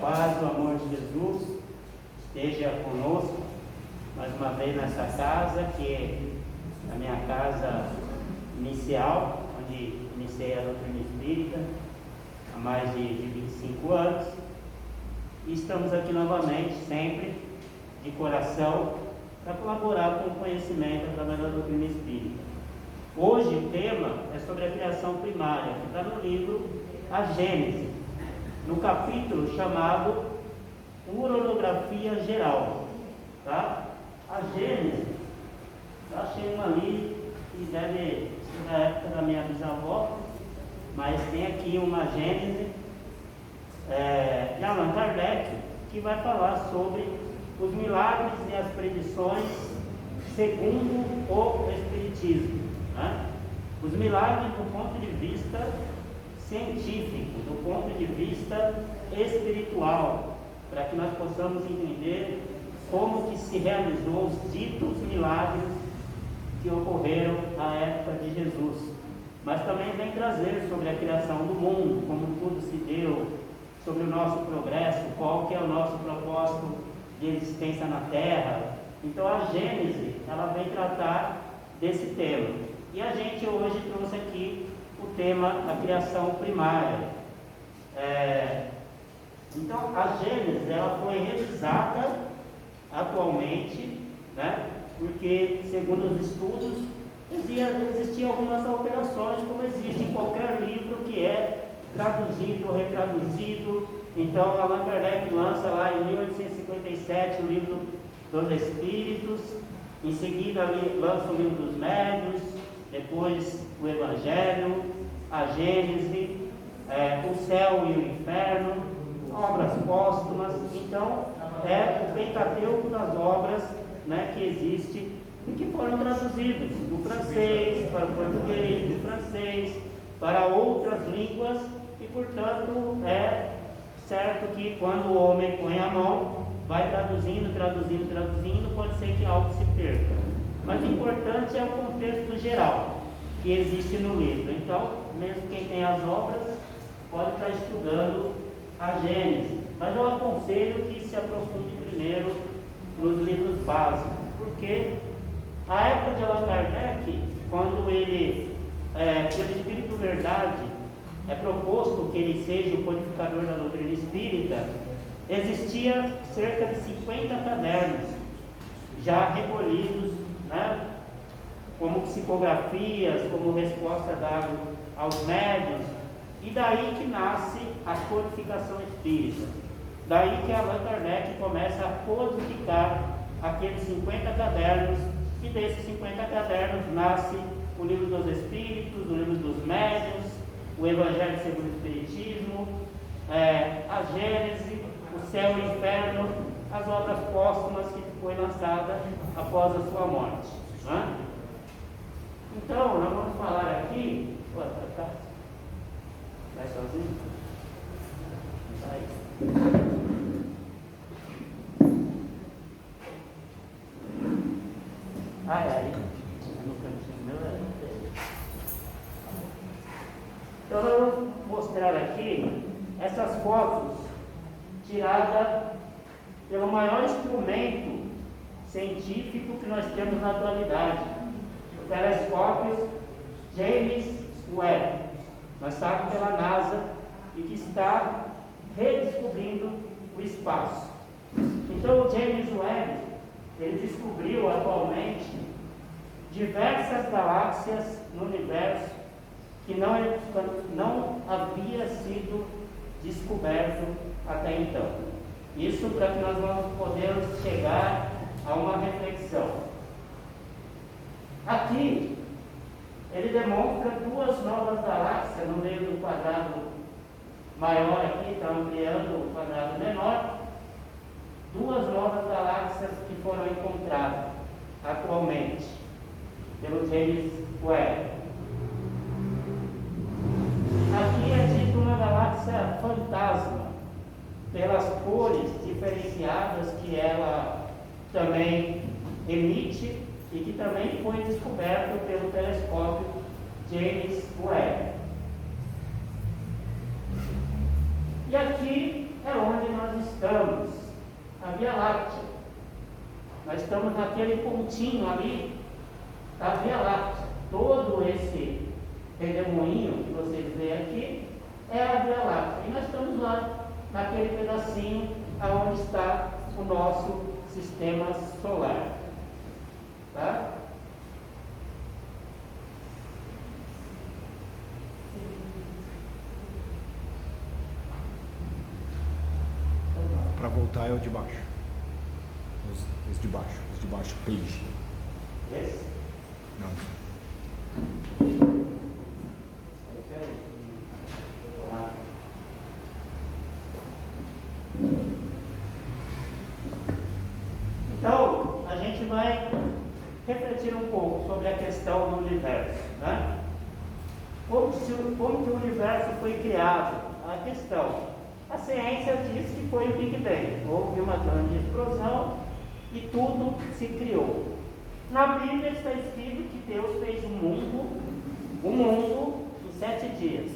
paz, o amor de Jesus esteja conosco mais uma vez nessa casa, que é a minha casa inicial, onde iniciei a doutrina espírita há mais de 25 anos. E estamos aqui novamente, sempre de coração, para colaborar com o conhecimento através da doutrina espírita. Hoje o tema é sobre a criação primária, que está no livro A Gênese, no capítulo chamado Uranografia Geral. Tá? A Gênese, eu achei uma ali que deve ser da época da minha bisavó, mas tem aqui uma Gênese de Allan Kardec, que vai falar sobre os milagres e as predições segundo o Espiritismo. Né? Os milagres do ponto de vista científico, do ponto de vista espiritual, para que nós possamos entender como que se realizou os ditos milagres que ocorreram na época de Jesus. Mas também vem trazer sobre a criação do mundo, como tudo se deu, sobre o nosso progresso, qual que é o nosso propósito de existência na Terra. Então a Gênese, ela vem tratar desse tema. E a gente hoje trouxe aqui o tema da criação primária. Então a Gênese, ela foi revisada atualmente, né? Porque segundo os estudos existiam algumas alterações, como existe em qualquer livro que é traduzido ou retraduzido. Então Allan Kardec lança lá em 1857 o livro dos Espíritos, em seguida lança o livro dos Médiuns, depois o Evangelho, a Gênese, o Céu e o Inferno, obras póstumas. Então é o Pentateuco das obras, né, que existe e que foram traduzidos do francês para o português, do francês para outras línguas, e portanto é certo que quando o homem põe a mão, vai traduzindo, pode ser que algo se perca. Mas o importante é o contexto geral que existe no livro. Então, mesmo quem tem as obras pode estar estudando a Gênese, mas eu aconselho que se aprofunde primeiro nos livros básicos, porque a época de Allan Kardec, quando ele, pelo Espírito Verdade, é proposto que ele seja o codificador da doutrina espírita, existia cerca de 50 cadernos já recolhidos, né, como psicografias, como resposta dada aos médiuns, e daí que nasce a codificação espírita. Daí que Allan Kardec começa a codificar aqueles 50 cadernos, e desses 50 cadernos nasce o Livro dos Espíritos, o Livro dos Médiuns, o Evangelho segundo o Espiritismo, a Gênese, o Céu e o Inferno, as obras póstumas que foi lançada após a sua morte. Né? Então, nós vamos falar aqui. Vai sozinho? Vai. No cantinho meu Então, eu vou mostrar aqui essas fotos tiradas pelo maior instrumento científico que nós temos na atualidade, o telescópio James Webb, lançado pela NASA e que está redescobrindo o espaço. Então, o James Webb, ele descobriu atualmente diversas galáxias no universo que não havia sido descoberto até então. Isso para que nós podermos chegar a uma reflexão. Aqui, ele demonstra duas novas galáxias no meio do quadrado maior aqui, está ampliando o quadrado menor. Duas novas galáxias que foram encontradas atualmente pelo James Webb. Aqui é dito uma galáxia fantasma, pelas cores diferenciadas que ela também emite e que também foi descoberto pelo telescópio James Webb. E aqui é onde nós estamos? A Via Láctea. Nós estamos naquele pontinho ali da Via Láctea. Todo esse redemoinho que vocês veem aqui é a Via Láctea. E nós estamos lá, naquele pedacinho onde está o nosso sistema solar. Tá? Para voltar é o de baixo. Os de baixo. Os de baixo, page. Esse? Não. Então, a gente vai refletir um pouco sobre a questão do universo, né? Como que o universo foi criado? A questão. A ciência diz que foi o Big Bang. Houve uma grande explosão e tudo se criou. Na Bíblia está escrito que Deus fez o mundo em 7 dias.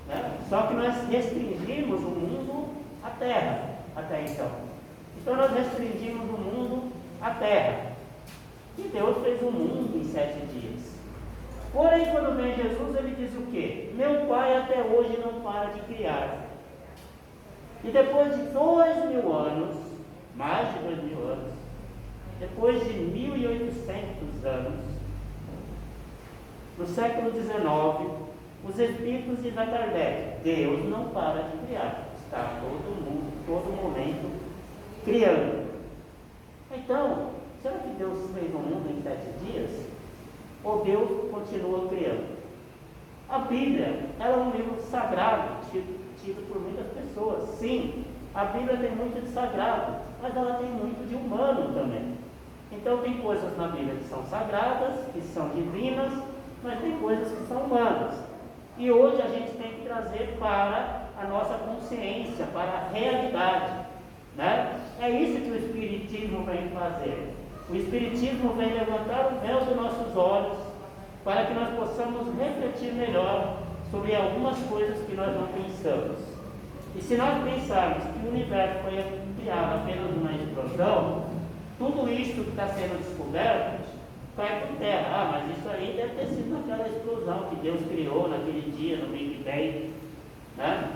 Né? Só que nós restringimos o mundo à terra até então. Então nós restringimos o mundo à terra. E Deus fez o mundo em 7 dias. Porém, quando vem Jesus, ele diz o quê? Meu Pai até hoje não para de criar. E depois de 2000 anos, mais de 2000 anos, depois de 1800 anos, no século XIX, os espíritos dizem a Kardec: Deus não para de criar, está todo momento criando. Então, será que Deus fez o mundo em 7 dias? Ou Deus continua criando? A Bíblia ela é um livro sagrado, tido por muitas pessoas. Sim, a Bíblia tem muito de sagrado, mas ela tem muito de humano também. Então tem coisas na Bíblia que são sagradas, que são divinas, mas tem coisas que são humanas. E hoje a gente tem que trazer para a nossa consciência, para a realidade, né? É isso que o Espiritismo vem fazer. O Espiritismo vem levantar o véu dos nossos olhos para que nós possamos refletir melhor sobre algumas coisas que nós não pensamos. E se nós pensarmos que o universo foi criado apenas numa explosão, tudo isso que está sendo descoberto cai por terra. Ah, mas isso aí deve ter sido naquela explosão que Deus criou naquele dia, no Big Bang, né?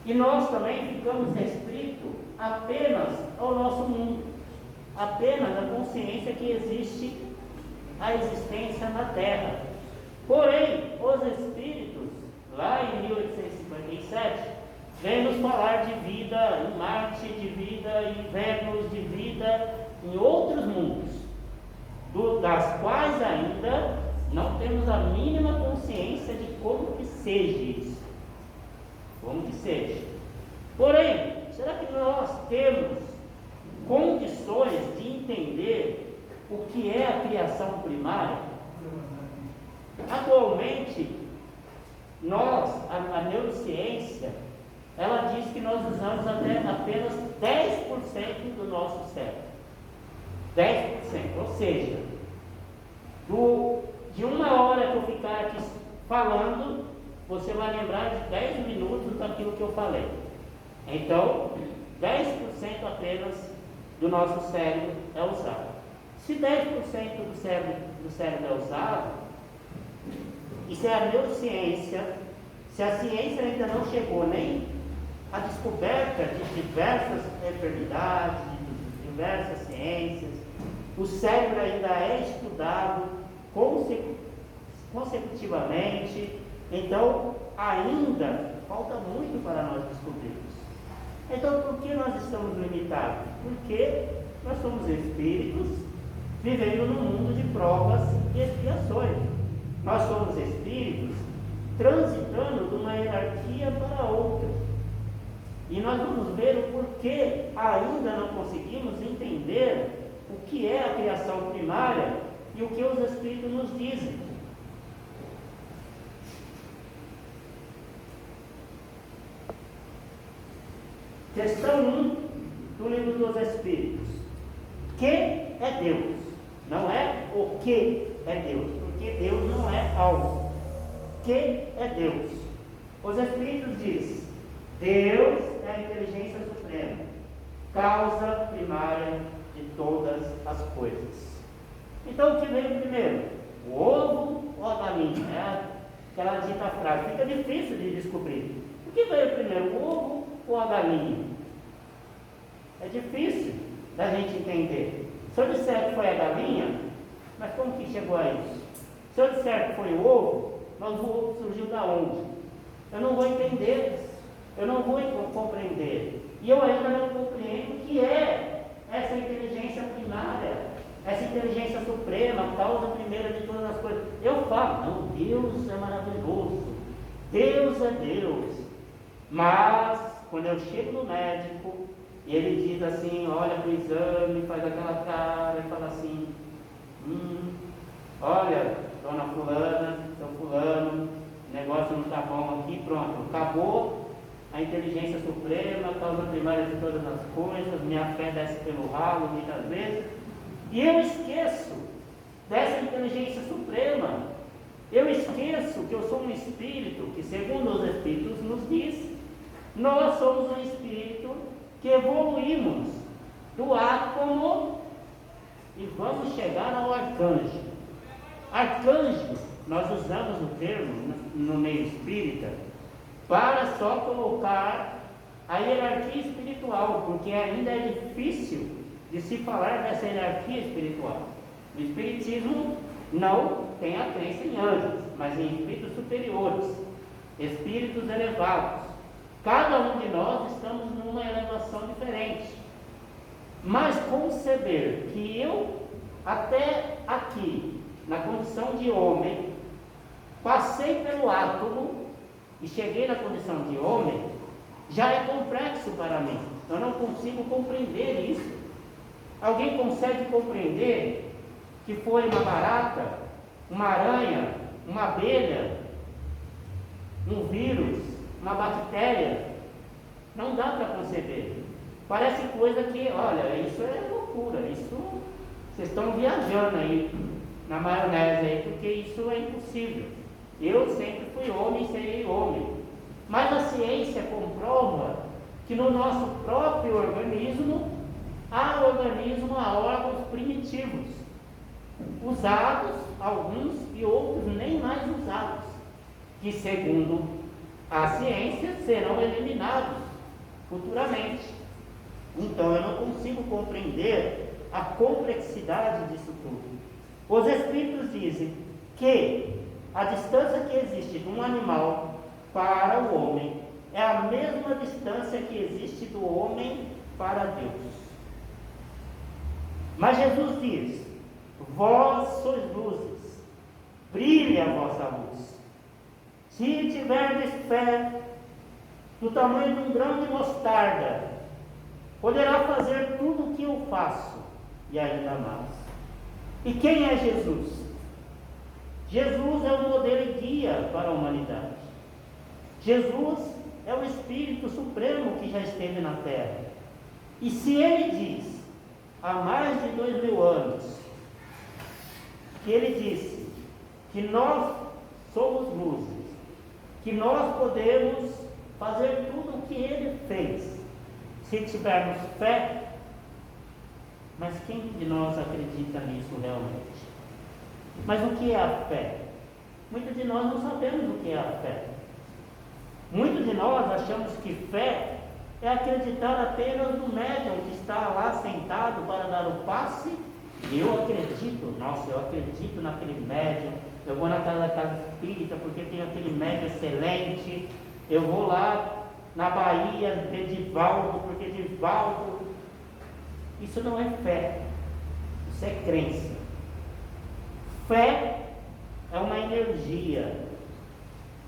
E nós também ficamos restritos apenas ao nosso mundo, apenas à consciência que existe a existência na Terra. Porém, os espíritos, lá em 1857, vêm nos falar de vida em Marte, de vida em Vênus, de vida em outros mundos, das quais ainda não temos a mínima consciência de como que seja isso. Como que seja. Porém, será que nós temos condições de entender o que é a criação primária? Atualmente, a neurociência, ela diz que nós usamos apenas 10% do nosso cérebro. 10%, ou seja, de uma hora que eu ficar aqui falando, você vai lembrar de 10 minutos daquilo que eu falei. Então, 10% apenas do nosso cérebro é usado. Se 10% do cérebro é usado, isso é a neurociência. Se a ciência ainda não chegou nem à descoberta de diversas enfermidades, de diversas ciências, o cérebro ainda é estudado consecutivamente, então ainda falta muito para nós descobrirmos. Então, por que nós estamos limitados? Porque nós somos espíritos vivendo num mundo de provas e expiações. Nós somos espíritos transitando de uma hierarquia para outra. E nós vamos ver o porquê ainda não conseguimos entender o que é a criação primária e o que os espíritos nos dizem. Questão 1 do Livro dos Espíritos. Que é Deus? Não é o que é Deus, porque Deus não é algo. Que é Deus? Os Espíritos dizem: Deus é a inteligência suprema. causa primária de todas as coisas. Então, o que veio primeiro? O ovo ou a galinha? É aquela dita frase, fica difícil de descobrir. O que veio primeiro, o ovo ou a galinha? É difícil da gente entender. Se eu disser que foi a galinha, mas como que chegou a isso? Se eu disser que foi o ovo, mas o ovo surgiu da onde? Eu não vou entender, eu não vou compreender. E eu ainda não compreendo o que é essa inteligência primária, essa inteligência suprema, a causa primeira de todas as coisas. Eu falo, não, Deus é maravilhoso, Deus é Deus. Mas, quando eu chego no médico, e ele diz assim, olha para o exame, faz aquela cara e fala assim, olha, dona fulana, seu fulano, o negócio não está bom aqui, pronto, acabou a inteligência suprema, a causa primária de todas as coisas, minha fé desce pelo ralo muitas vezes, e eu esqueço dessa inteligência suprema, eu esqueço que eu sou um espírito, que segundo os espíritos nos diz, nós somos um espírito que evoluímos do átomo e vamos chegar ao arcanjo. Arcanjo, nós usamos o termo no meio espírita para só colocar a hierarquia espiritual, porque ainda é difícil de se falar dessa hierarquia espiritual. O espiritismo não tem a crença em anjos, mas em espíritos superiores, espíritos elevados. Cada um de nós estamos numa elevação diferente. Mas conceber que eu, até aqui, na condição de homem, passei pelo átomo e cheguei na condição de homem, já é complexo para mim. Eu não consigo compreender isso. Alguém consegue compreender que foi uma barata, uma aranha, uma abelha, um vírus, uma bactéria? Não dá para conceber. Parece coisa que, olha, isso é loucura, isso vocês estão viajando aí na maionese aí, porque isso é impossível. Eu sempre fui homem e serei homem. Mas a ciência comprova que no nosso próprio organismo há órgãos primitivos, usados, alguns e outros nem mais usados, que segundo a ciência serão eliminados futuramente. Então eu não consigo compreender a complexidade disso tudo. Os espíritos dizem que a distância que existe de um animal para o homem é a mesma distância que existe do homem para Deus. Mas Jesus diz: vós sois luzes, brilhe a vossa luz. Se tiverdes fé do tamanho de um grão de mostarda, poderá fazer tudo o que eu faço e ainda mais. E quem é Jesus? Jesus é o modelo e guia para a humanidade. Jesus é o Espírito Supremo que já esteve na Terra. E se Ele diz, há mais de 2000 anos, que Ele disse que nós somos luzes, que nós podemos fazer tudo o que Ele fez, se tivermos fé. Mas quem de nós acredita nisso realmente? Mas o que é a fé? Muitos de nós não sabemos o que é a fé. Muitos de nós achamos que fé é acreditar apenas no médium que está lá sentado para dar o passe. Eu acredito, nossa, eu acredito naquele médium. Eu vou naquela casa espírita porque tem aquele médium excelente. Eu vou lá na Bahia ver Divaldo porque Divaldo. Isso não é fé, isso é crença. Fé é uma energia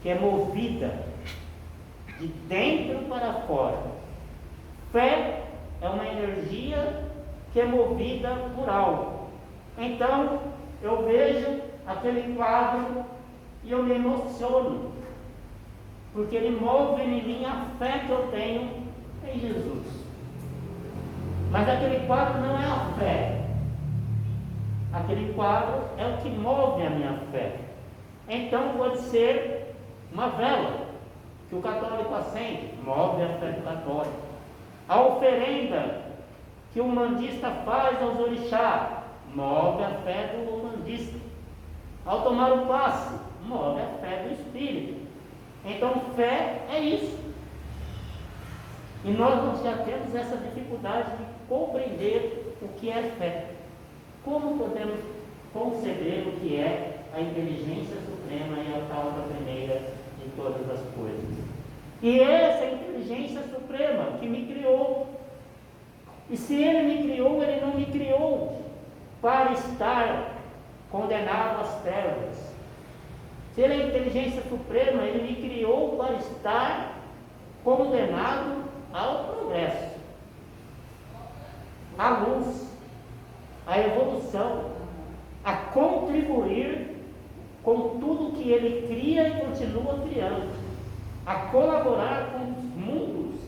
que é movida de dentro para fora. Fé é uma energia que é movida por algo. Então, eu vejo aquele quadro e eu me emociono, porque ele move em mim a fé que eu tenho em Jesus. Mas aquele quadro não é a fé. Aquele quadro é o que move a minha fé. Então pode ser uma vela que o católico acende, move a fé do católico. A oferenda que o umbandista faz aos orixás? Move a fé do umbandista. Ao tomar o passe, move a fé do espírito. Então, fé é isso. E nós já temos essa dificuldade de compreender o que é fé. Como podemos conceber o que é a inteligência suprema e a causa primeira de todas as coisas? E essa inteligência suprema que me criou. E se Ele me criou, Ele não me criou para estar condenado às trevas. Se Ele é a inteligência suprema, Ele me criou para estar condenado ao progresso, à luz, à evolução, a contribuir com tudo que Ele cria e continua criando, a colaborar com os mundos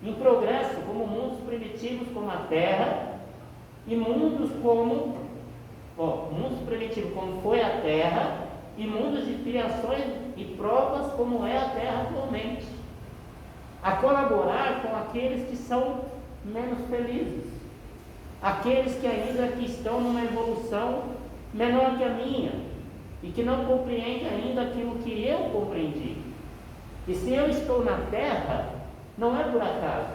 em progresso, como mundos primitivos como a Terra, e mundos primitivos como foi a Terra, e mundos de criações e provas como é a Terra atualmente, a colaborar com aqueles que são menos felizes, aqueles que ainda que estão numa evolução menor que a minha, e que não compreendem ainda aquilo que eu compreendi. E se eu estou na Terra, não é por acaso,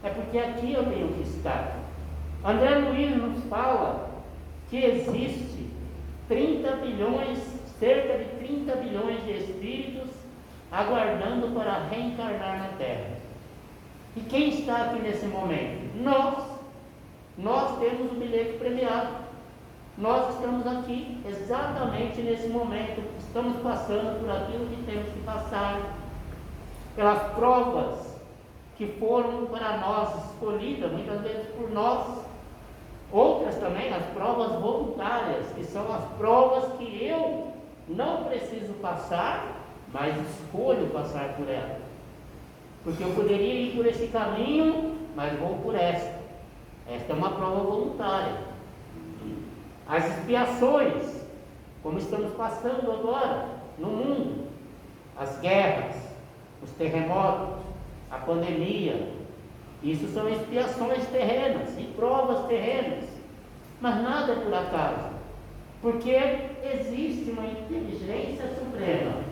é porque aqui eu tenho que estar. André Luiz nos fala que existe 30 bilhões, cerca de 30 bilhões de espíritos aguardando para reencarnar na Terra. E quem está aqui nesse momento? Nós temos o bilhete premiado. Nós estamos aqui exatamente nesse momento. Estamos passando por aquilo que temos que passar, pelas provas que foram para nós escolhidas, muitas vezes por nós. Outras também, as provas voluntárias, que são as provas que eu não preciso passar, mas escolho passar por ela. Porque eu poderia ir por esse caminho, mas vou por esta. Esta é uma prova voluntária. As expiações, como estamos passando agora no mundo, as guerras, os terremotos, a pandemia, isso são expiações terrenas e provas terrenas, mas nada é por acaso, porque existe uma inteligência suprema,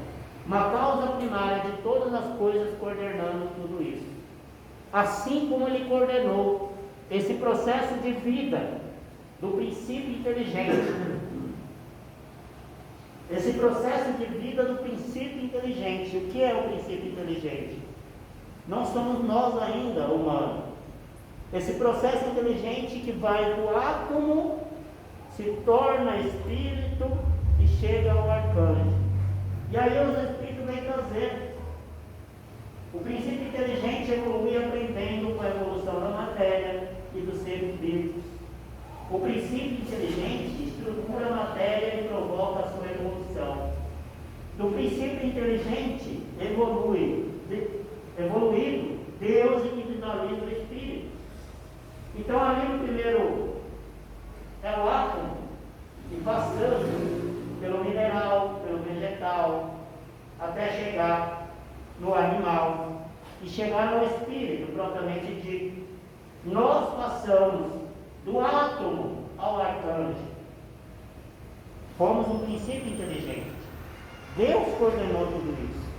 uma causa primária de todas as coisas coordenando tudo isso. Assim como Ele coordenou esse processo de vida do princípio inteligente, esse processo de vida do princípio inteligente. O que é o princípio inteligente? Não somos nós ainda, humanos. Esse processo inteligente que vai do átomo, se torna espírito e chega ao arcanjo. E aí os espíritos vêm trazer. O princípio inteligente evolui aprendendo com a evolução da matéria e dos seres vivos. O princípio inteligente estrutura a matéria e provoca a sua evolução. Do princípio inteligente evoluído, Deus individualiza o espírito. Então ali no primeiro é o átomo, e passando pelo mineral, pelo vegetal, até chegar no animal e chegar no espírito propriamente dito. Nós passamos do átomo ao arcanjo. Fomos um princípio inteligente. Deus coordenou tudo isso.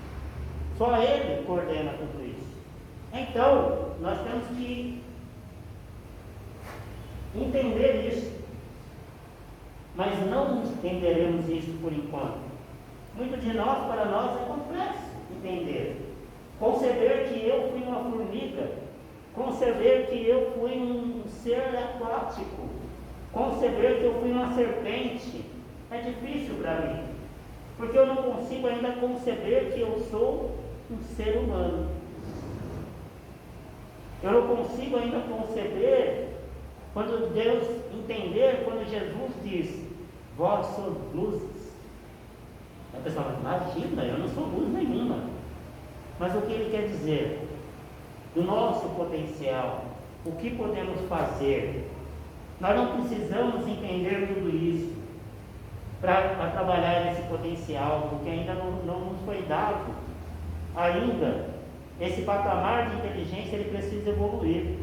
Só Ele coordena tudo isso. Então, nós temos que entender isso. Mas não entenderemos isso por enquanto. Muito de nós, para nós, é complexo entender. Conceber que eu fui uma formiga, conceber que eu fui um ser aquático, conceber que eu fui uma serpente, é difícil para mim, porque eu não consigo ainda conceber que eu sou um ser humano. Eu não consigo ainda conceber quando Deus entender, quando Jesus diz: vós sois luzes. A pessoa fala: imagina, eu não sou luz nenhuma. Mas o que ele quer dizer? Do nosso potencial, o que podemos fazer? Nós não precisamos entender tudo isso para trabalhar nesse potencial, porque ainda não nos foi dado ainda esse patamar de inteligência. Ele precisa evoluir.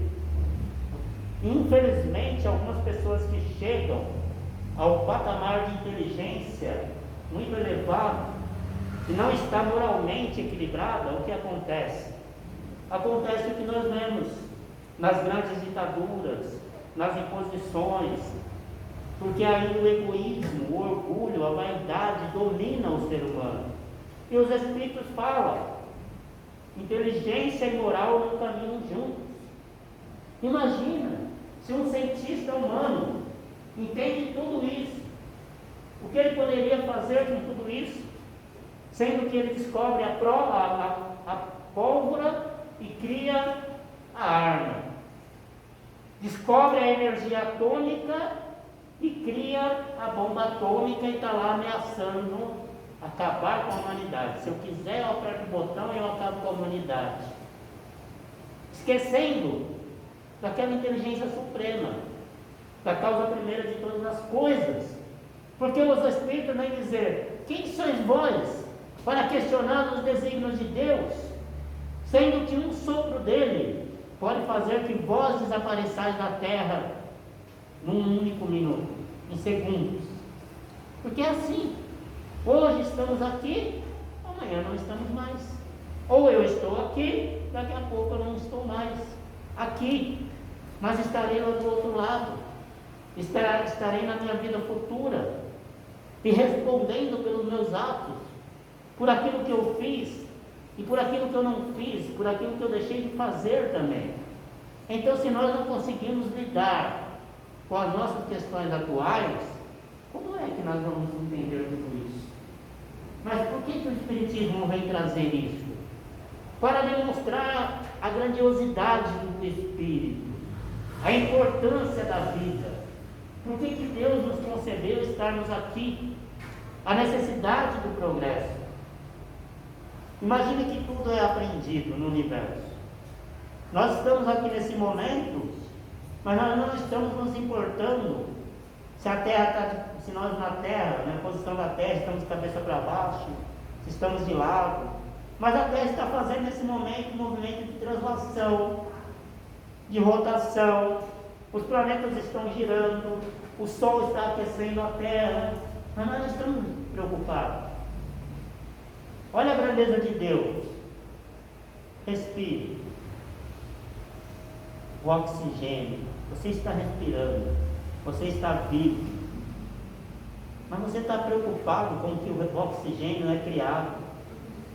Infelizmente, algumas pessoas que chegam ao patamar de inteligência muito elevado e não está moralmente equilibrada, o que acontece? Acontece o que nós vemos nas grandes ditaduras, nas imposições, porque ainda o egoísmo, o orgulho, a vaidade domina o ser humano. E os Espíritos falam, inteligência e moral não caminham juntos. Imagina, se um cientista humano entende tudo isso, o que ele poderia fazer com tudo isso? Sendo que ele descobre a pólvora e cria a arma. Descobre a energia atômica e cria a bomba atômica e está lá ameaçando acabar com a humanidade. Se eu quiser, eu aperto o botão e eu acabo com a humanidade. Esquecendo daquela inteligência suprema, da causa primeira de todas as coisas. Porque os Espíritos vêm dizer: quem sois vós para questionar os desígnios de Deus, sendo que um sopro dele pode fazer que vós desapareçais da terra num único minuto, em segundos. Porque é assim, hoje estamos aqui, amanhã não estamos mais. Ou eu estou aqui, daqui a pouco eu não estou mais aqui, mas estarei lá do outro lado, estarei na minha vida futura, e respondendo pelos meus atos, por aquilo que eu fiz, e por aquilo que eu não fiz, por aquilo que eu deixei de fazer também. Então, se nós não conseguimos lidar com as nossas questões atuais, como é que nós vamos entender tudo isso? Mas por que o Espiritismo vem trazer isso? Para demonstrar a grandiosidade do Espírito, a importância da vida. Por que Deus nos concedeu estarmos aqui? A necessidade do progresso. Imagine que tudo é aprendido no universo. Nós estamos aqui nesse momento, mas nós não estamos nos importando se a Terra está, se nós na Terra, na posição da Terra, estamos de cabeça para baixo, se estamos de lado. Mas a Terra está fazendo nesse momento um movimento de translação, de rotação. Os planetas estão girando, o Sol está aquecendo a Terra, mas nós não estamos preocupados. Olha a grandeza de Deus. Respire. O oxigênio. Você está respirando. Você está vivo. Mas você está preocupado com que o oxigênio é criado,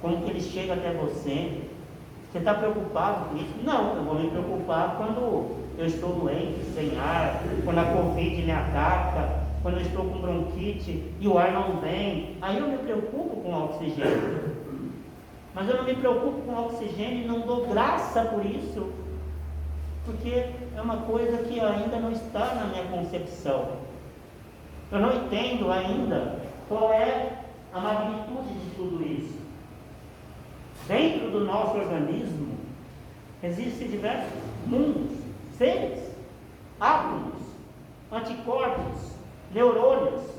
com que ele chega até você. Você está preocupado com isso? Não, eu vou me preocupar quando eu estou doente, sem ar, quando a Covid me ataca, quando eu estou com bronquite e o ar não vem. Aí eu me preocupo com o oxigênio. Mas eu não me preocupo com o oxigênio e não dou graça por isso, porque é uma coisa que ainda não está na minha concepção. Eu não entendo ainda qual é a magnitude de tudo isso. Dentro do nosso organismo existem diversos mundos, seres, átomos, anticorpos, neurônios.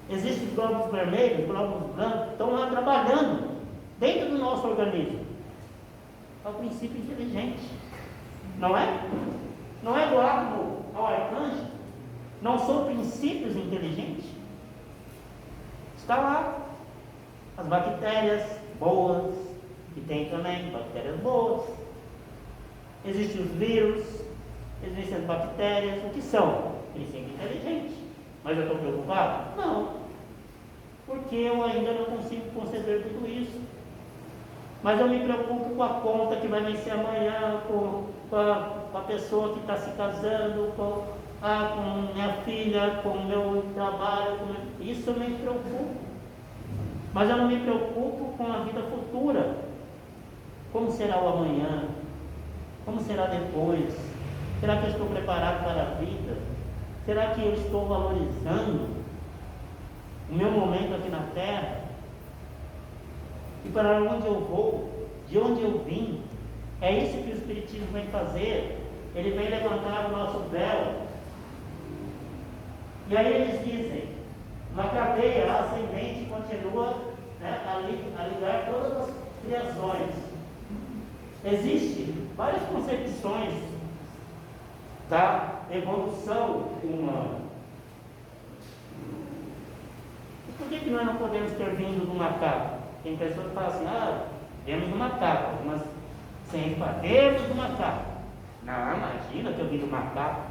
Existem glóbulos vermelhos, glóbulos brancos, que estão lá trabalhando dentro do nosso organismo. É o princípio inteligente, não é? Não é do átomo ao arcanjo? Não são princípios inteligentes? Está lá. As bactérias boas, que tem também bactérias boas. Existem os vírus, existem as bactérias. O que são? Princípio inteligente. Mas eu estou preocupado? Não. Porque eu ainda não consigo conceder tudo isso. Mas eu me preocupo com a conta que vai vencer amanhã, com a pessoa que está se casando, com minha filha, com o meu trabalho. Isso eu me preocupo. Mas eu não me preocupo com a vida futura. Como será o amanhã? Como será depois? Será que eu estou preparado para a vida? Será que eu estou valorizando o meu momento aqui na Terra? E para onde eu vou? De onde eu vim? É isso que o Espiritismo vem fazer. Ele vem levantar o nosso véu. E aí eles dizem, uma cadeia ascendente continua, né, a ligar todas as criações. Existem várias concepções da evolução humana. E por que nós não podemos ter vindo do macaco? Tem pessoas que falam assim, viemos do macaco, mas sem viemos do macaco. Não, imagina que eu vim do macaco.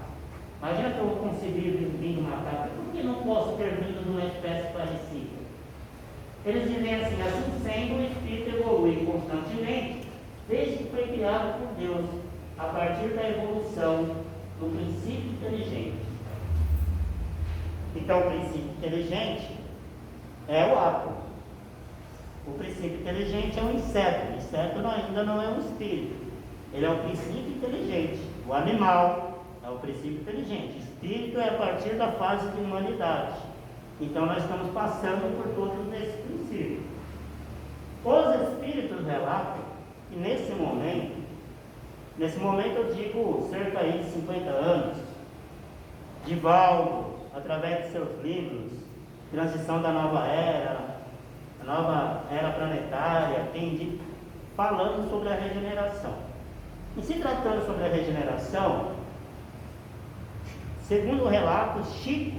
Imagina que eu vou conseguir vir do macaco. Por que não posso ter vindo de uma espécie parecida? Eles dizem assim sendo, o espírito evolui constantemente, desde que foi criado por Deus, a partir da evolução do princípio inteligente. Então, o princípio inteligente é o átomo. O princípio inteligente é um inseto. O inseto ainda não é um espírito. Ele é o princípio inteligente. O animal é o princípio inteligente. Espírito é a partir da fase de humanidade. Então nós estamos passando por todos esses princípios. Os espíritos relatam que nesse momento eu digo cerca aí de 50 anos, Divaldo, através de seus livros, Transição da Nova Era, a Nova Era Planetária, tem falando sobre a regeneração. E se tratando sobre a regeneração, segundo o relato, Chico,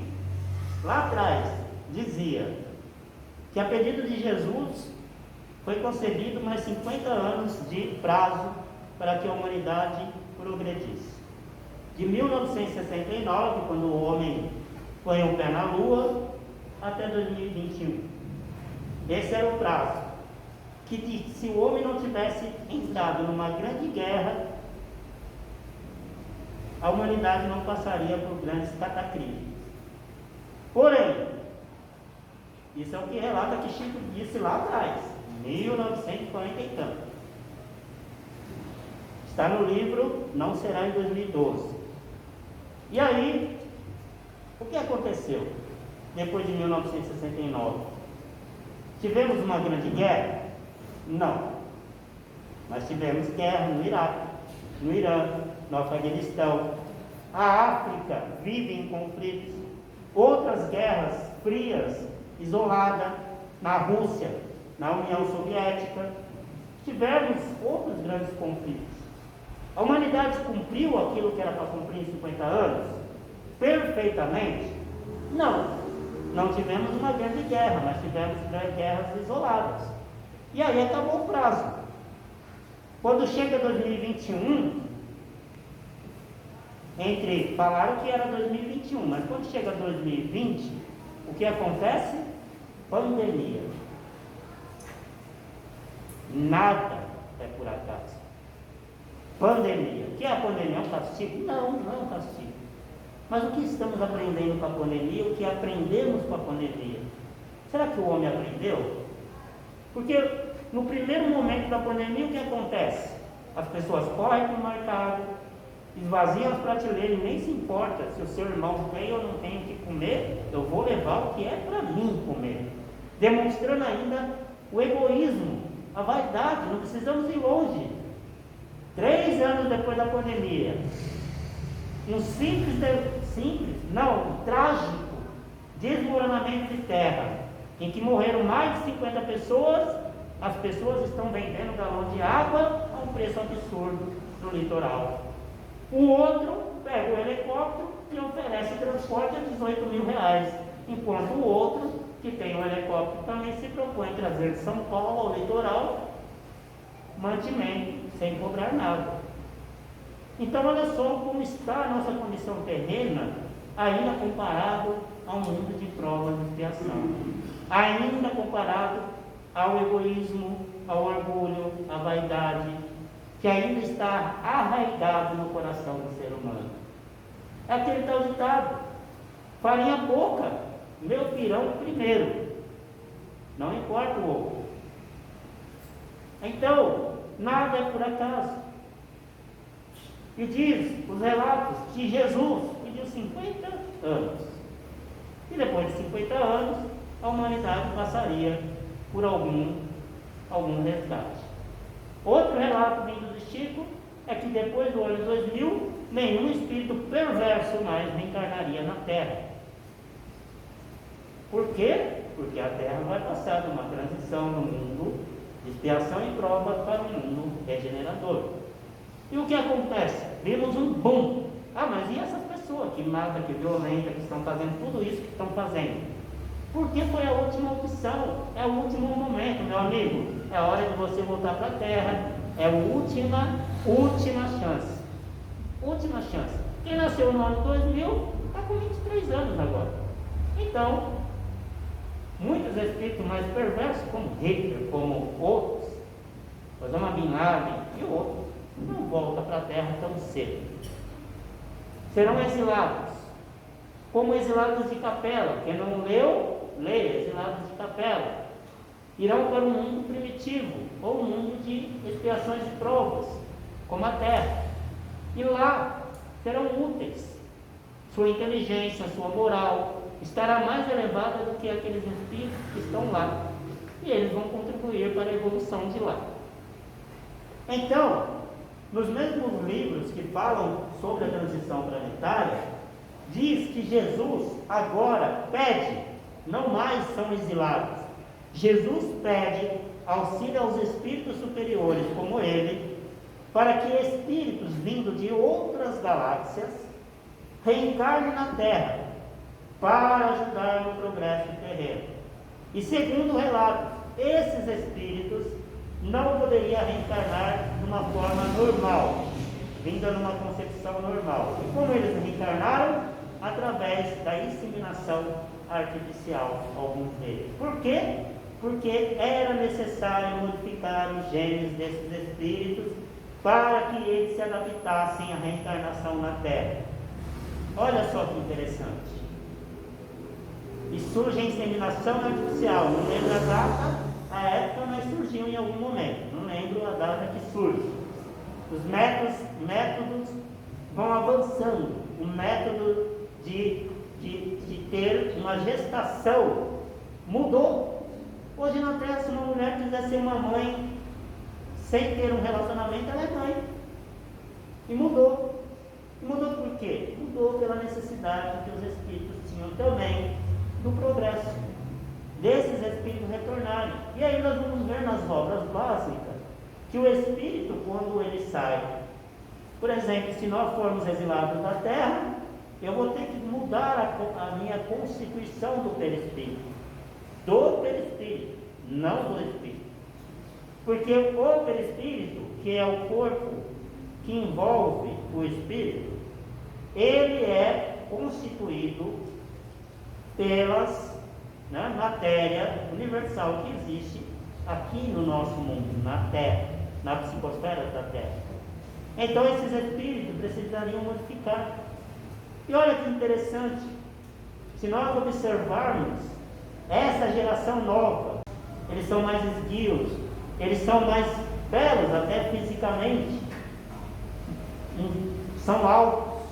lá atrás, dizia que a pedido de Jesus foi concedido mais 50 anos de prazo para que a humanidade progredisse. De 1969, quando o homem põe o pé na Lua, até 2021. Esse era o prazo. Que se o homem não tivesse entrado numa grande guerra, a humanidade não passaria por grandes cataclismos. Porém, isso é o que relata que Chico disse lá atrás, 1940 e tanto. Está no livro Não Será em 2012. E aí, o que aconteceu depois de 1969? Tivemos uma grande guerra? Não. Mas tivemos guerra no Iraque, no Irã, no Afeganistão. A África vive em conflitos. Outras guerras frias, isoladas, na Rússia, na União Soviética. Tivemos outros grandes conflitos. A humanidade cumpriu aquilo que era para cumprir em 50 anos? Perfeitamente? Não. Não tivemos uma grande guerra, mas tivemos guerras isoladas. E aí acabou o prazo. Quando chega 2021, falaram que era 2021, mas quando chega 2020, o que acontece? Pandemia. Nada é por acaso. Pandemia. O que é a pandemia? É um castigo? Não, não é um castigo. Mas o que estamos aprendendo com a pandemia? O que aprendemos com a pandemia? Será que o homem aprendeu? Porque no primeiro momento da pandemia, o que acontece? As pessoas correm para o mercado, esvaziam as prateleiras e nem se importa se o seu irmão tem ou não tem o que comer, eu vou levar o que é para mim comer. Demonstrando ainda o egoísmo, a vaidade, não precisamos ir longe. 3 anos depois da pandemia, um trágico desmoronamento de terra, em que morreram mais de 50 pessoas, as pessoas estão vendendo galão de água a um preço absurdo no litoral. O outro pega o helicóptero e oferece transporte a 18 mil reais, enquanto o outro, que tem um helicóptero, também se propõe trazer de São Paulo ao litoral mantimento, sem cobrar nada. Então olha só como está a nossa condição terrena, ainda comparado ao mundo de prova e expiação, ainda comparado ao egoísmo, ao orgulho, à vaidade, que ainda está arraigado no coração do ser humano. É aquele tal ditado: farinha pouca, meu pirão primeiro, não importa o outro. Então, nada é por acaso. E diz os relatos que Jesus pediu 50 anos. E depois de 50 anos, a humanidade passaria por algum resgate. Outro relato vindo de Chico é que depois do ano 2000, nenhum espírito perverso mais reencarnaria na Terra. Por quê? Porque a Terra vai passar de uma transição no mundo de expiação e prova para um mundo regenerador. E o que acontece? Vimos um boom Ah, mas e essas pessoas que matam, que violentam, que estão fazendo tudo isso que estão fazendo? Porque foi a última opção, é o último momento, meu amigo. É hora de você voltar para a terra. É a última chance. Última chance. Quem nasceu no ano 2000 está com 23 anos agora. Então, muitos espíritos mais perversos, como Hitler, como outros, Osama Bin Laden e outros, não voltam para a terra tão cedo. Serão exilados, como exilados de Capela. Quem não leu, leia, exilados de Capela. Irão para um mundo primitivo, ou um mundo de expiações e provas, como a terra. E lá serão úteis. Sua inteligência, sua moral estará mais elevada do que aqueles espíritos que estão lá. E eles vão contribuir para a evolução de lá. Então, nos mesmos livros que falam sobre a transição planetária, diz que Jesus agora pede, não mais são exilados. Jesus pede auxílio aos espíritos superiores como ele, para que espíritos vindos de outras galáxias reencarnem na Terra para ajudar no progresso terreno. E segundo o relato, esses espíritos não poderiam reencarnar de uma forma normal, vinda numa concepção normal. E como eles reencarnaram? Através da inseminação artificial, alguns deles. Por quê? Porque era necessário modificar os genes desses espíritos para que eles se adaptassem à reencarnação na Terra. Olha só que interessante. E surge a inseminação artificial. Não lembro a data, a época, mas surgiu em algum momento. Não lembro a data que surge. Os métodos vão avançando. O método de ter uma gestação mudou. Hoje na Terra, se uma mulher quiser ser uma mãe sem ter um relacionamento, ela é mãe. E mudou. E mudou por quê? Mudou pela necessidade que os espíritos tinham também do progresso, desses espíritos retornarem. E aí nós vamos ver nas obras básicas que o espírito, quando ele sai, por exemplo, se nós formos exilados da Terra, eu vou ter que mudar a minha constituição do perispírito. Do perispírito, não do espírito. Porque o perispírito, que é o corpo que envolve o espírito, ele é constituído pelas matéria universal que existe aqui no nosso mundo, na Terra, na psicosfera da Terra. Então esses espíritos precisariam modificar. E olha que interessante, se nós observarmos essa geração nova, eles são mais esguios, eles são mais belos até fisicamente, são altos,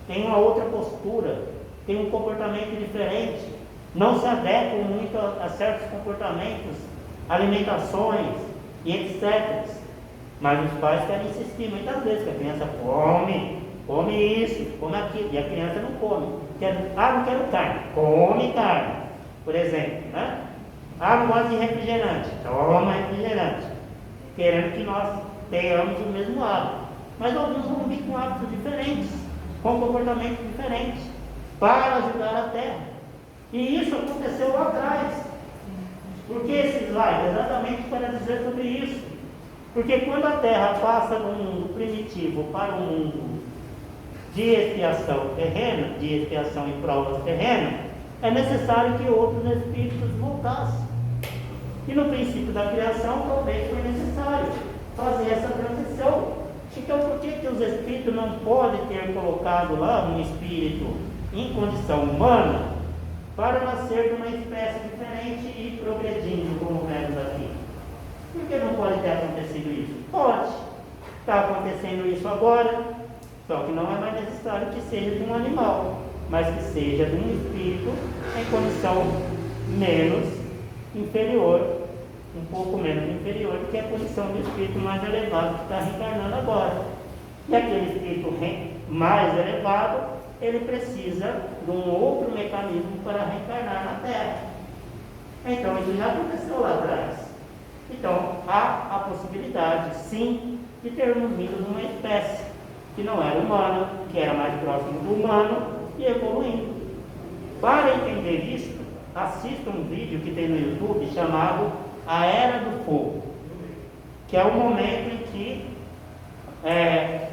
têm uma outra postura, têm um comportamento diferente, não se adequam muito a certos comportamentos, alimentações e etc. Mas os pais querem insistir muitas vezes que a criança come isso, come aquilo, e a criança não come. Não quero carne, come carne, por exemplo, né? Não gosto de refrigerante, toma refrigerante, querendo que nós tenhamos o mesmo hábito. Mas alguns vão vir com hábitos diferentes, com comportamentos diferentes, para ajudar a Terra. E isso aconteceu lá atrás. Por que esse slide? Exatamente para dizer sobre isso. Porque quando a Terra passa do mundo primitivo para o mundo de expiação terrena, de expiação e provas terrenas, é necessário que outros espíritos voltassem. E no princípio da criação, talvez foi necessário fazer essa transição. Então, por que os espíritos não podem ter colocado lá um espírito em condição humana para nascer de uma espécie diferente e progredindo, como vemos aqui? Por que não pode ter acontecido isso? Pode. Está acontecendo isso agora, só que não é mais necessário que seja de um animal, mas que seja de um espírito em condição menos inferior, um pouco menos inferior do que a condição do espírito mais elevado que está reencarnando agora. E aquele espírito mais elevado, ele precisa de um outro mecanismo para reencarnar na Terra. Então isso já aconteceu lá atrás. Então há a possibilidade, sim, de termos vindo de uma espécie que não era humana, que era mais próximo do humano, e evoluindo. Para entender isso, assista um vídeo que tem no YouTube chamado A Era do Fogo, que é o momento em que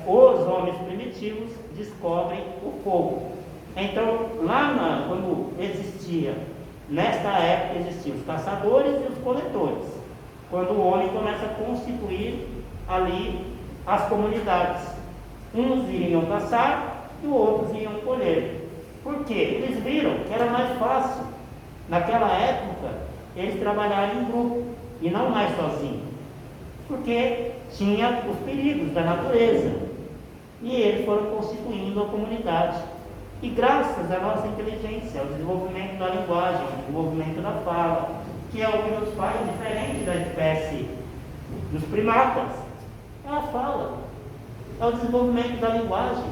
os homens primitivos descobrem o fogo. Então, quando existia, nesta época existiam os caçadores e os coletores, quando o homem começa a constituir ali as comunidades. Uns iriam caçar e outros iam colher. Por quê? Eles viram que era mais fácil, naquela época, eles trabalharem em grupo e não mais sozinhos, porque tinha os perigos da natureza. E eles foram constituindo a comunidade. E graças à nossa inteligência, ao desenvolvimento da linguagem, ao desenvolvimento da fala, que é o que nos faz diferente da espécie dos primatas, é a fala, é o desenvolvimento da linguagem,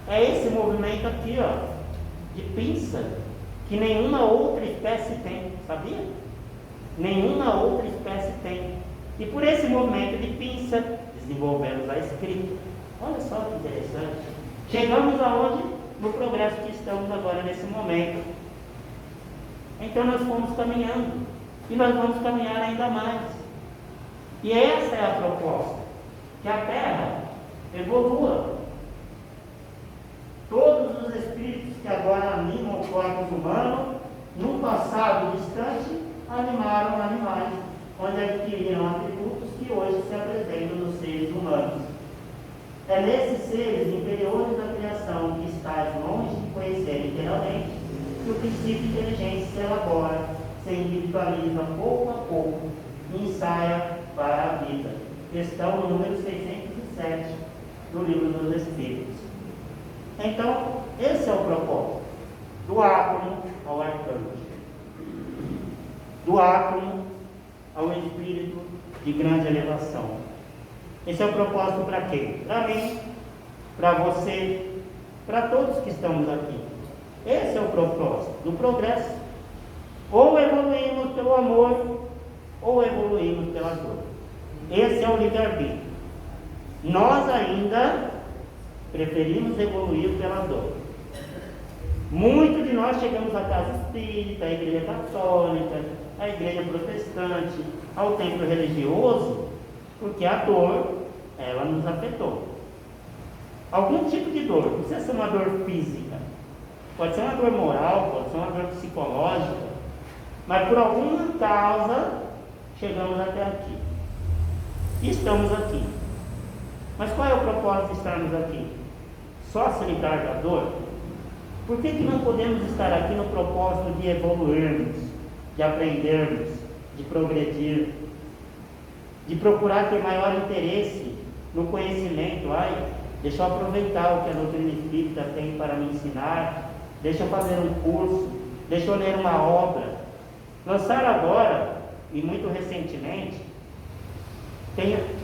é esse movimento aqui, ó, de pinça, que nenhuma outra espécie tem, sabia? Nenhuma outra espécie tem. E por esse movimento de pinça, desenvolvemos a escrita. Olha só que interessante. Chegamos aonde? No progresso que estamos agora nesse momento. Então nós fomos caminhando. E nós vamos caminhar ainda mais. E essa é a proposta. Que a Terra evolua. Todos os espíritos que agora animam os corpos humanos, no passado distante, animaram animais, onde adquiriram atributos que hoje se apresentam nos seres humanos. É nesses seres inferiores da criação que estás longe de conhecer inteiramente que o princípio de inteligência se elabora, se individualiza pouco a pouco e ensaia para a vida. Questão número 607 do Livro dos Espíritos. Então, esse é o propósito. Do átomo ao arcanjo. Do átomo ao espírito de grande elevação. Esse é o propósito para quem? Para mim, para você, para todos que estamos aqui. Esse é o propósito do progresso. Ou evoluímos pelo amor, ou evoluímos pela dor. Esse é o livre-arbítrio. Nós ainda preferimos evoluir pela dor. Muitos de nós chegamos à casa espírita, à igreja católica, à igreja protestante, ao templo religioso, porque a dor, ela nos afetou. Algum tipo de dor, não precisa ser uma dor física, pode ser uma dor moral, pode ser uma dor psicológica, mas por alguma causa chegamos até aqui. E estamos aqui. Mas qual é o propósito de estarmos aqui? Só se livrar da dor? Por que não podemos estar aqui no propósito de evoluirmos, de aprendermos, de progredir, de procurar ter maior interesse no conhecimento? Deixa eu aproveitar o que a doutrina espírita tem para me ensinar, deixa eu fazer um curso, deixa eu ler uma obra. Lançaram agora, e muito recentemente,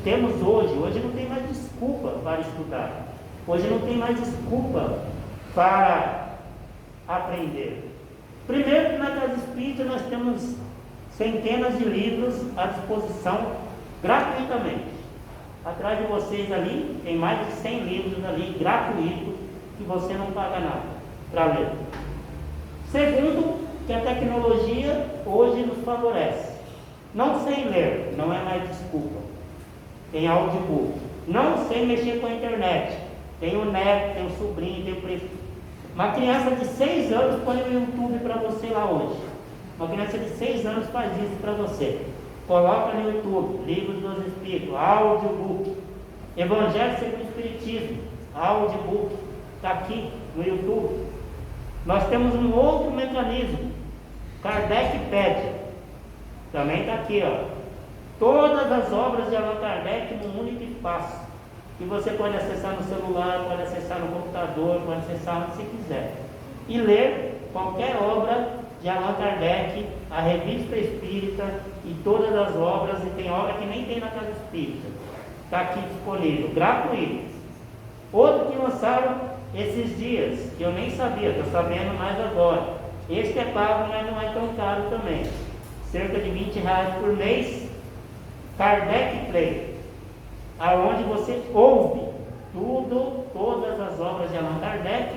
temos hoje não tem mais desculpa para estudar, hoje não tem mais desculpa para aprender. Primeiro que na Casa Espírita nós temos centenas de livros à disposição gratuitamente. Atrás de vocês ali tem mais de 100 livros ali gratuitos que você não paga nada para ler. Segundo, que a tecnologia hoje nos favorece. Não sei ler, não é mais desculpa. Tem audiobook. Não sei mexer com a internet. Tem o neto, tem o sobrinho, tem o prefeito. Uma criança de 6 anos põe no YouTube para você lá hoje. Uma criança de 6 anos faz isso para você. Coloca no YouTube, Livros dos Espíritos, audiobook. Evangelho segundo o Espiritismo, audiobook. Está aqui no YouTube. Nós temos um outro mecanismo, Kardecpédia. Também está aqui, ó. Todas as obras de Allan Kardec num único espaço. Que você pode acessar no celular, pode acessar no computador, pode acessar onde você quiser. E ler qualquer obra de Allan Kardec, a Revista Espírita e todas as obras, e tem obra que nem tem na Casa Espírita. Está aqui disponível, gratuito. Outro que lançaram esses dias, que eu nem sabia, estou sabendo mais agora. Este é pago, mas não é tão caro também. Cerca de R$20 por mês. Kardec Play, aonde você ouve todas as obras de Allan Kardec,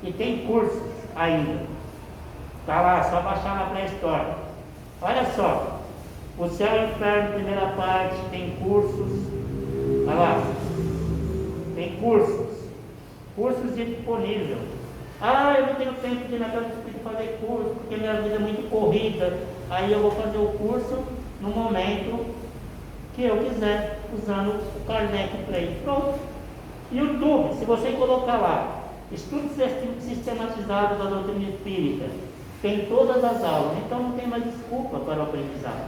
e tem cursos ainda. Está lá, só baixar na pré-história. Olha só, o Céu e o Inferno, primeira parte, tem cursos. Olha lá, tem cursos disponíveis. Eu não tenho tempo de ir na casa do Espírito fazer curso, porque minha vida é muito corrida. Aí eu vou fazer o curso no momento que eu quiser, usando o Kardec Play. Pronto. YouTube, se você colocar lá, estudo sistematizado da doutrina espírita, tem todas as aulas, então não tem mais desculpa para o aprendizado.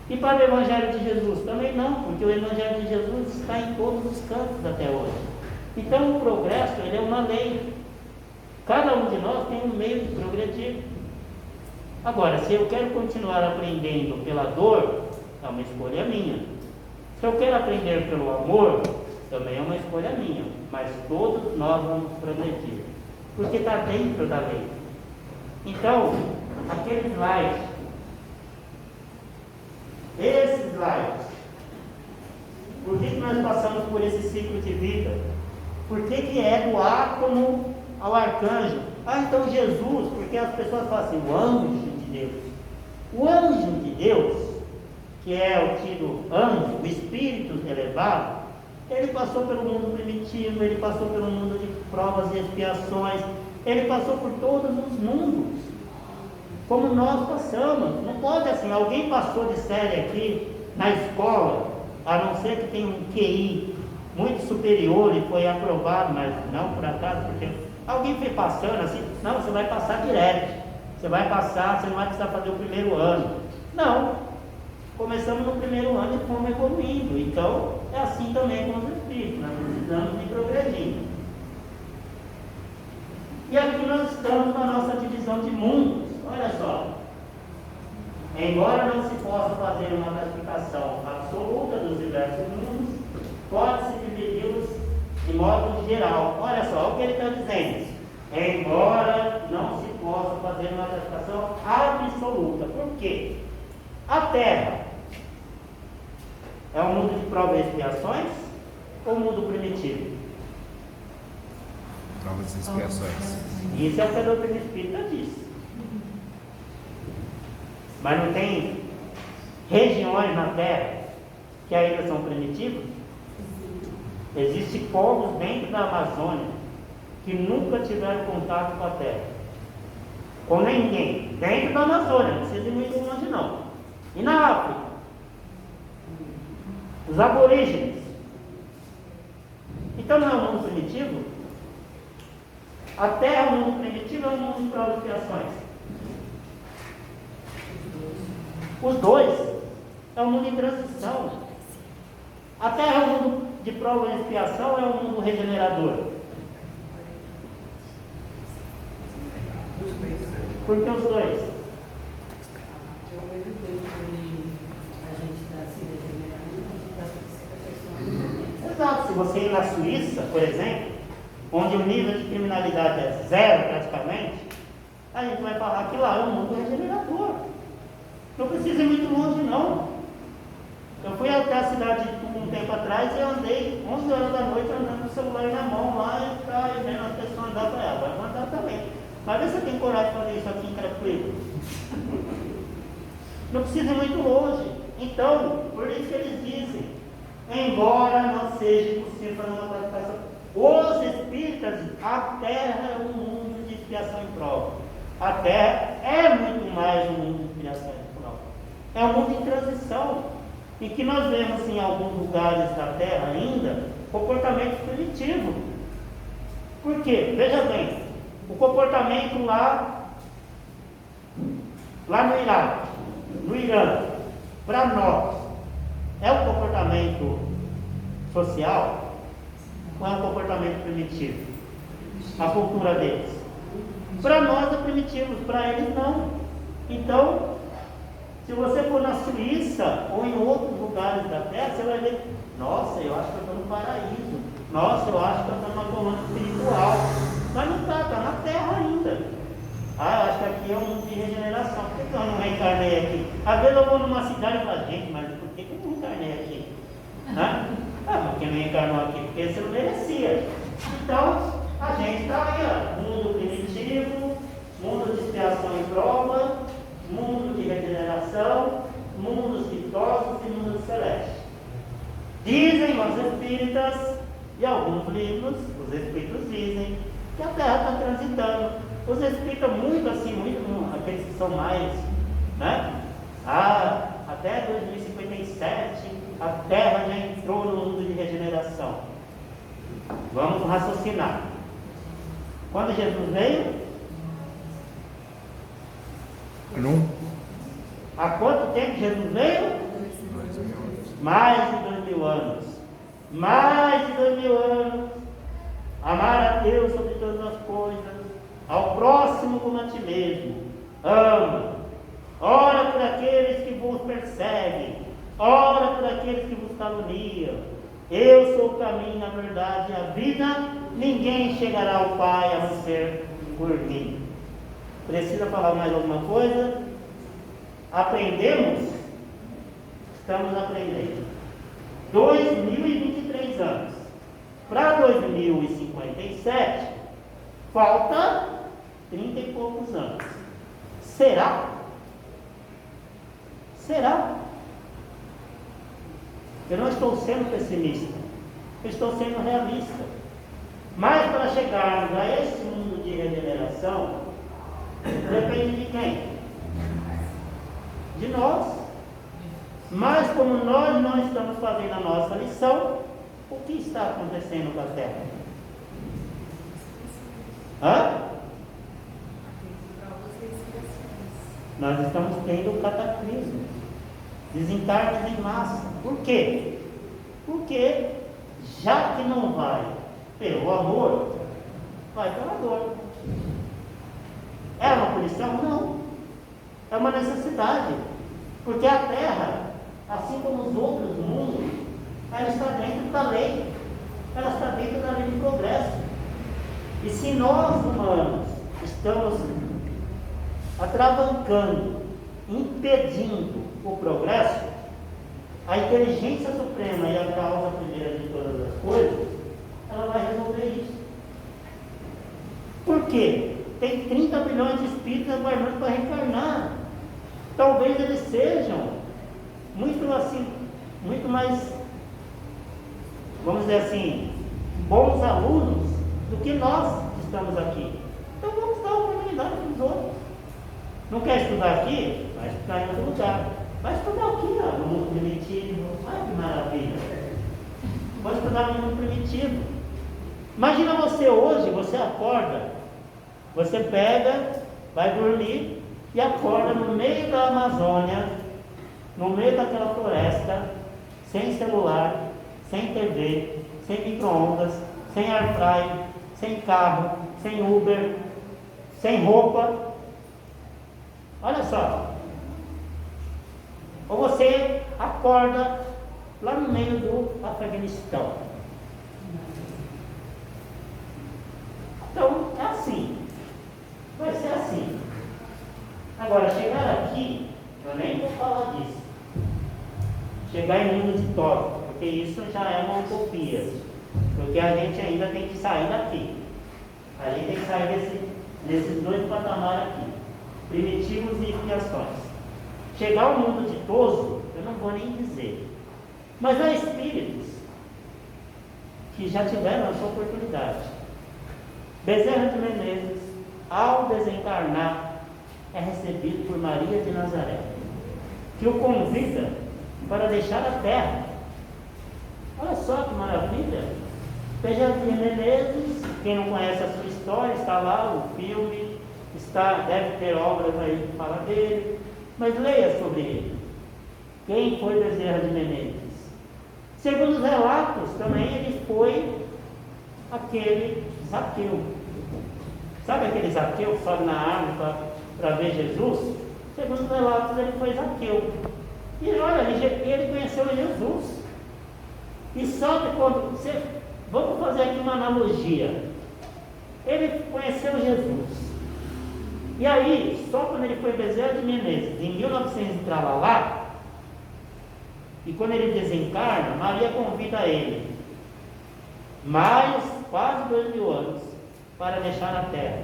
E para o Evangelho de Jesus? Também não, porque o Evangelho de Jesus está em todos os cantos até hoje. Então o progresso, ele é uma lei. Cada um de nós tem um meio de progredir. Agora, se eu quero continuar aprendendo pela dor, é uma escolha minha. Se eu quero aprender pelo amor, também é uma escolha minha. Mas todos nós vamos progredir, porque está dentro da lei. Então, aquele slide, esse slide, por que nós passamos por esse ciclo de vida? Por que é do átomo ao arcanjo? Então Jesus, porque as pessoas falam assim, o anjo de Deus. O anjo de Deus, que é o tido anjo, o espírito elevado, ele passou pelo mundo primitivo, ele passou pelo mundo de provas e expiações, ele passou por todos os mundos, como nós passamos. Não pode assim, alguém passou de série aqui na escola, a não ser que tenha um QI muito superior e foi aprovado, mas não por acaso, porque alguém foi passando assim, não, você vai passar direto, você vai passar, você não vai precisar fazer o primeiro ano. Não, começamos no primeiro ano e fomos evoluindo. Então é assim também com os espíritos, nós precisamos de progredir. E aqui nós estamos na nossa divisão de mundos. Olha só, embora não se possa fazer uma classificação absoluta dos diversos mundos, pode-se dividi-los de modo geral. Olha só o que ele está dizendo. Embora não se possa fazer uma classificação absoluta. Por quê? A Terra é um mundo de provas e expiações ou um mundo primitivo? Provas e expiações. Isso é o que a doutrina espírita diz. Mas não tem regiões na Terra que ainda são primitivas? Existem povos dentro da Amazônia que nunca tiveram contato com a Terra, com ninguém, dentro da Amazônia, não precisa ir muito longe não. E na África, os aborígenes. Então não é um mundo primitivo? A Terra é um mundo primitivo ou é um mundo de provas e expiações? Os dois é um mundo em transição. A Terra é um mundo de prova e expiação ou é um mundo regenerador? Por que os dois? Exato, se você ir na Suíça, por exemplo, onde o nível de criminalidade é zero praticamente, a gente vai falar que lá é um mundo regenerador. Não precisa ir muito longe não. Eu fui até a cidade de Itu um tempo atrás e andei 11 horas da noite andando com o celular na mão lá e ficava vendo as pessoas andar para ela. Vai andar também. Mas vê se você tem coragem de fazer isso aqui em Carapicuíba. Não precisa ir muito longe. Então, por isso que eles dizem, embora não seja possível fazer uma classificação, os espíritas, a Terra é um mundo de expiação e prova. A Terra é muito mais um mundo de expiação e prova. É um mundo em transição, em que nós vemos em alguns lugares da Terra ainda comportamento primitivo. Por quê? Veja bem, o comportamento lá no Iraque, no Irã, para nós, é um comportamento social ou é um comportamento primitivo? A cultura deles. Para nós é primitivo, para eles não. Então, se você for na Suíça ou em outros lugares da Terra, você vai ver, nossa, eu acho que eu estou no paraíso. Nossa, eu acho que eu estou numa colônia espiritual. Mas não está, está na Terra ainda. Eu acho que aqui é um mundo de regeneração. Por que eu não reencarnei aqui? Às vezes eu vou numa cidade e falo, gente, mas por que eu não reencarnei aqui? mas quem não encarnou aqui porque você não merecia. Então, a gente está aí, ó, mundo primitivo, mundo de expiação e prova, mundo de regeneração, mundos ditosos e mundos celestes. Dizem os espíritas, e alguns livros, os espíritos dizem, que a Terra está transitando. Os espíritas muito assim, aqueles que são mais, né? Até 2057, a Terra já entrou no mundo de regeneração. Vamos raciocinar. Quando Jesus veio? Não. Há quanto tempo Jesus veio? 2000 anos. Mais de 2000 anos. Mais de 2000 anos. Amar a Deus sobre todas as coisas, ao próximo como a ti mesmo. Ama. Ora por aqueles que vos perseguem. Ora por aqueles que vos caluniam. Eu sou o caminho, a verdade e a vida. Ninguém chegará ao Pai a não ser por mim. Precisa falar mais alguma coisa? Aprendemos? Estamos aprendendo. 2023 anos. Para 2057, falta 30 e poucos anos. Será? Será? Eu não estou sendo pessimista, eu estou sendo realista. Mas para chegarmos a esse mundo de regeneração, depende de quem? De nós. Mas como nós não estamos fazendo a nossa lição, o que está acontecendo com a Terra? Nós estamos tendo cataclismos, desencarnes em massa. Por quê? Porque já que não vai pelo amor, vai pela dor. É uma punição? Não. É uma necessidade. Porque a Terra, assim como os outros mundos, ela está dentro da lei. Ela está dentro da lei de progresso. E se nós, humanos, estamos atravancando, impedindo o progresso, a inteligência suprema e a causa primeira de todas as coisas, ela vai resolver isso. Por quê? Tem 30 bilhões de espíritos aguardando para reencarnar. Talvez eles sejam muito mais, vamos dizer assim, bons alunos do que nós que estamos aqui. Então vamos dar oportunidade para os outros. Não quer estudar aqui? Vai estudar em outro lugar. Vai estudar aqui, ó, no mundo primitivo. Ai, que maravilha! Vai estudar no mundo primitivo. Imagina você hoje, você acorda, você pega, vai dormir e acorda no meio da Amazônia, no meio daquela floresta, sem celular, sem TV, sem micro-ondas, sem airfryer, sem carro, sem Uber, sem roupa. Olha só. Ou você acorda lá no meio do Afeganistão. Então, é assim. Vai ser assim. Agora, chegar aqui, eu nem vou falar disso. Chegar em mundo de top, porque isso já é uma utopia. Porque a gente ainda tem que sair daqui. A gente tem que sair desses dois patamares aqui. Primitivos e expiações. Chegar ao mundo ditoso, eu não vou nem dizer. Mas há espíritos que já tiveram a sua oportunidade. Bezerra de Menezes, ao desencarnar, é recebido por Maria de Nazaré, que o convida para deixar a terra. Olha só que maravilha! Bezerra de Menezes, quem não conhece a sua história, está lá o filme, deve ter obras aí que falam dele, mas leia sobre ele. Quem foi Bezerra de Menezes? Segundo os relatos, também ele foi aquele Zaqueu. Sabe aquele Zaqueu que sobe na árvore para ver Jesus? Segundo os relatos, ele foi Zaqueu. E olha, ele conheceu Jesus. E só que quando vamos fazer aqui uma analogia. Ele conheceu Jesus. E aí, só quando ele foi Bezerra de Menezes, em 1900 lá, E quando ele desencarna, Maria convida ele, mais quase 2000 anos, para deixar na terra.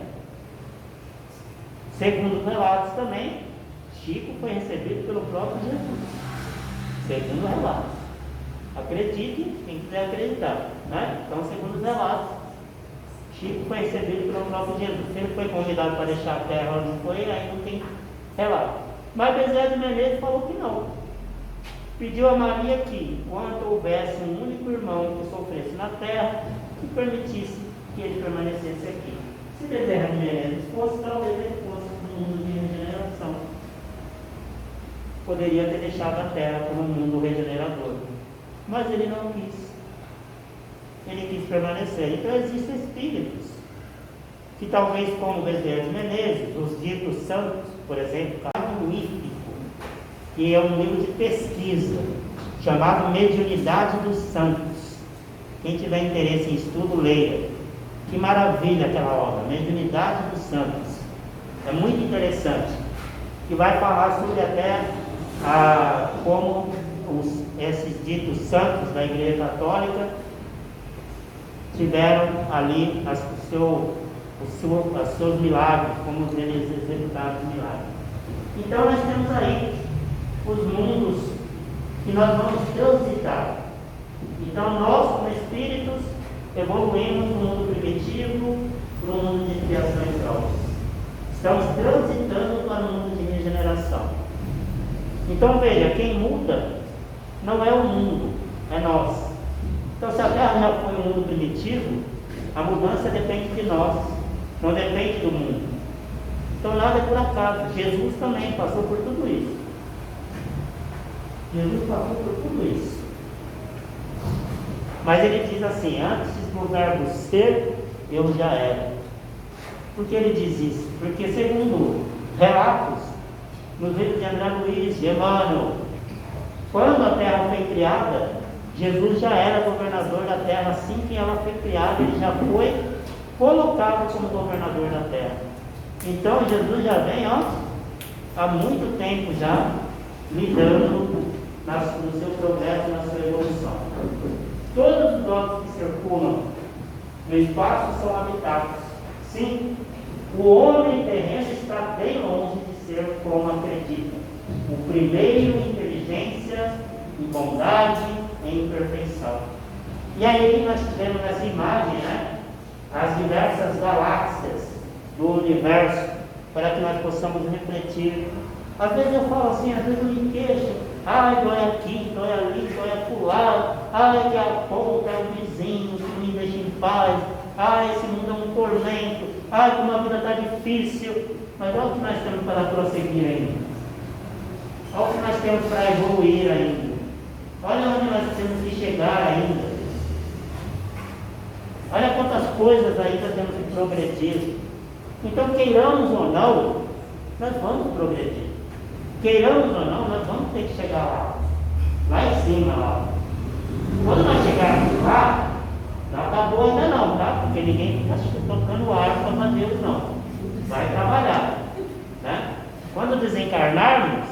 Segundo os relatos também, Chico foi recebido pelo próprio Jesus. Segundo os relatos. Acredite, quem quiser acreditar. Né? Então, segundo os relatos, Chico foi recebido pelo próprio Jesus. Se ele foi convidado para deixar a terra ou não foi, aí não tem relato. Mas Bezerra de Menezes falou que não. Pediu a Maria que, enquanto houvesse um único irmão que sofresse na terra, que permitisse que ele permanecesse aqui. Se Bezerra de Menezes fosse, talvez ele fosse no mundo de regeneração. Poderia ter deixado a terra como um mundo regenerador. Mas ele não quis. Ele quis permanecer. Então existem espíritos que talvez, como Bezerra de Menezes, os ditos santos, por exemplo, Carlos Ífico, que é um livro de pesquisa chamado Mediunidade dos Santos. Quem tiver interesse em estudo, leia. Que maravilha aquela obra, Mediunidade dos Santos. É muito interessante. Que vai falar sobre até como esses ditos santos da Igreja Católica tiveram ali os seus milagres, como eles executaram os milagres. Então nós temos aí os mundos que nós vamos transitar. Então nós, como espíritos, evoluímos do mundo primitivo para o mundo de criação e caos. Estamos transitando para o mundo de regeneração. Então veja, quem muda não é o mundo, é nós. Então se a Terra já foi um mundo primitivo, a mudança depende de nós, não depende do mundo. Então nada é por acaso. Jesus também passou por tudo isso. Jesus passou por tudo isso. Mas ele diz assim, antes do verbo ser, eu já era. Por que ele diz isso? Porque segundo relatos, no livro de André Luiz, de Emmanuel, quando a terra foi criada, Jesus já era governador da terra. Assim que ela foi criada, ele já foi colocado como governador da terra. Então Jesus já vem há muito tempo já lidando no seu progresso, na sua evolução. Todos os objetos que circulam no espaço são habitados. Sim, o homem terreno está bem longe de ser como acredita. O primeiro em inteligência, em bondade, em perfeição. E aí nós tivemos nessa imagem, né, as diversas galáxias do universo, para que nós possamos refletir. Às vezes eu falo assim, às vezes eu me queixo, ai, dói aqui, dói ali, dói acolá, ai, que a ponta é o vizinho que me deixa em paz, ai, esse mundo é um tormento, ai, como a vida está difícil. Mas olha o que nós temos para prosseguir ainda, olha o que nós temos para evoluir ainda, olha onde nós temos que chegar ainda, olha quantas coisas ainda temos que progredir. Então, queiramos ou não, nós vamos progredir. Queiramos ou não, nós vamos ter que chegar lá em cima, lá. Quando nós chegarmos lá, não acabou ainda não, tá? Porque ninguém fica tocando arpa para Deus, não. Vai trabalhar, né? Quando desencarnarmos,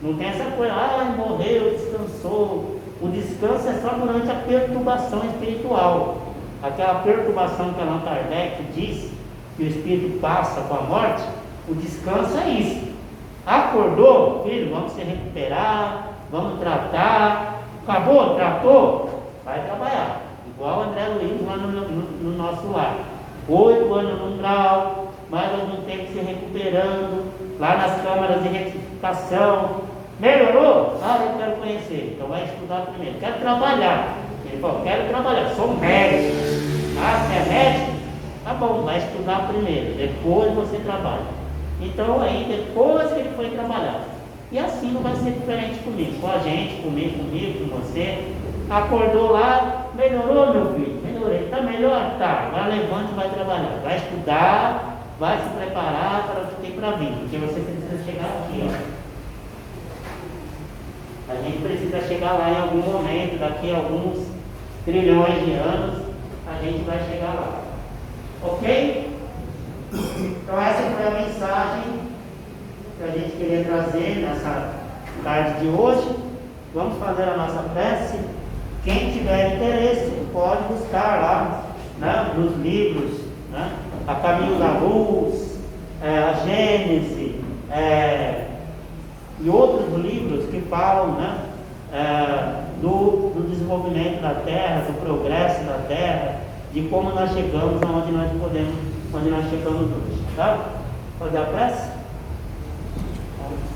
não tem essa coisa, morreu, descansou. O descanso é só durante a perturbação espiritual. Aquela perturbação que Allan Kardec diz que o espírito passa com a morte, o descanso é isso. Acordou, filho, vamos se recuperar, vamos tratar. Acabou, tratou, vai trabalhar. Igual o André Luiz lá no nosso lar. 8 anos no umbral, mais algum tempo se recuperando, lá nas câmaras de retificação. Melhorou? Eu quero conhecer. Então vai estudar primeiro. Quero trabalhar. Ele falou, quero trabalhar, sou médico. Você é médico? Tá bom, vai estudar primeiro, depois você trabalha. Então aí depois que ele foi trabalhar. E assim não vai ser diferente comigo, com a gente, comigo, com você. Acordou lá, melhorou, meu filho? Melhorei. Tá melhor? Tá. Vai levando e vai trabalhar. Vai estudar, vai se preparar para o que tem para vir. Porque você precisa chegar aqui, A gente precisa chegar lá em algum momento, daqui a alguns trilhões de anos, a gente vai chegar lá. Ok? Então essa foi a mensagem que a gente queria trazer nessa tarde de hoje. vamos fazer a nossa prece. Quem tiver interesse pode buscar lá, né, nos livros, né, A Caminho da Luz, a Gênese, e outros livros que falam, né, do desenvolvimento da Terra, do progresso da Terra, de como nós chegamos aonde nós podemos, onde nós chegamos hoje. Tá? Fazer a prece?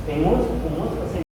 Tem música? Com música?